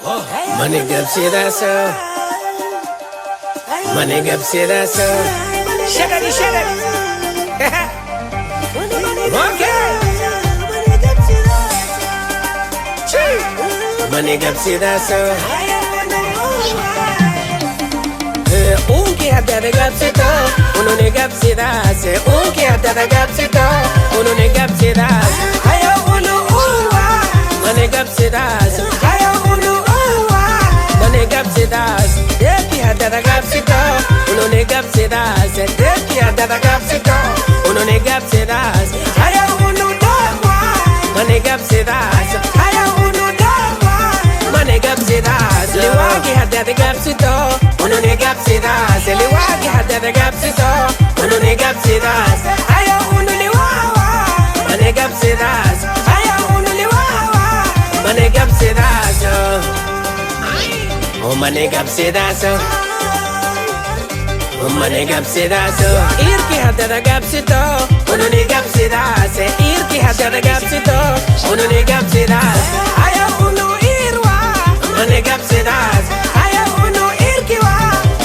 My nigga upset so. My nigga upset so. Shut it. Okay. My nigga upset so. Unki hada da gapsito, uno ne gapsida se. Unki hada da gapsito, uno ne gapsida. Ayo uno uwa, mane gapsida se. Ayo uno uwa, mane gapsida se. Deki hada da gapsito, uno ne gapsida se. Deki hada da gapsito, uno ne gapsida se. Ayo uno uwa, mane gapsida se. Ayo uno uwa, mane gapsida se. Liwagi hada da gapsito. Uno ne gapsidas, ele wagi hada da gapsidas. Uno ne gapsidas, ayo uno ne wawa. Mane gapsidas, ayo uno ne wawa. Mane gapsidas, oh mane gapsidas, oh mane gapsidas. Irki hada da gapsidas, uno ne gapsidas. Irki hada da gapsidas, uno ne gapsidas. Ayo uno irwa, mane gapsidas.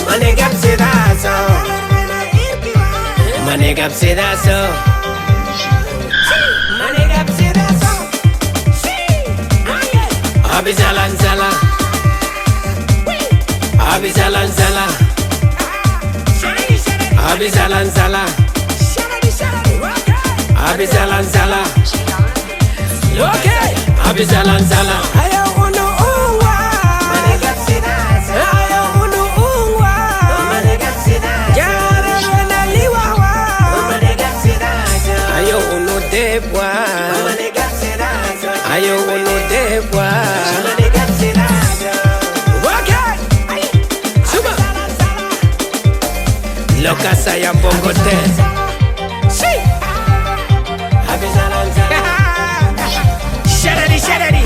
Mane gapsidaso, mane gapsidaso, mane gapsidaso. Abizalanzala, abizalanzala, abizalanzala, abizalanzala. Okay, abizalanzala. Ayo uno debwa, okay. Suba, loka saya bongote. Si, sharadi.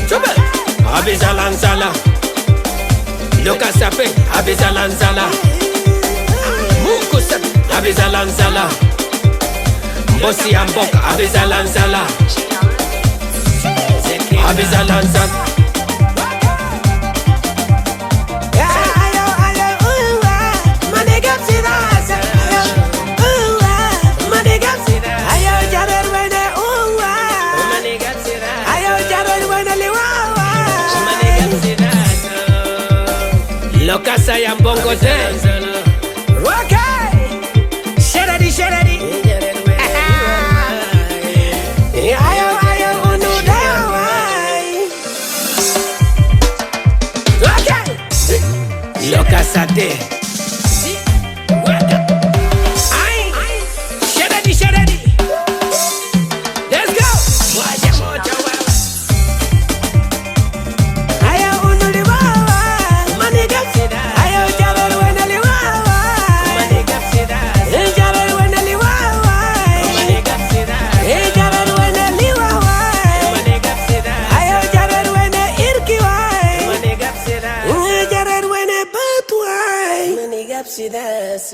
Suba, abizalanzala, loka sape, abizalanzala, mukusa, abizalanzala. Bossy and Bok, abizalanzala, abizalanzala. Ayo uwa, mane gapsidas. Mane gapsidas. Ayo jarer wene uwa. Mane gapsidas. Ayo jarer wene liwawa. Mane gapsidas. Loka saya bongo te. Okay. Sharadi. Loka sate. Sharadi. Let's go. Ayo uno liwawa. Mane gapsidas. Ayo jarer wene liwawa. Mane gapsidas. Jarer wene liwawa. Mane gapsidas. Jarer wene liwawa. Mane gapsidas. Ayo jarer wene irkiwa. Mane gapsidas. Jarer wene batwa. Mane gapsidas.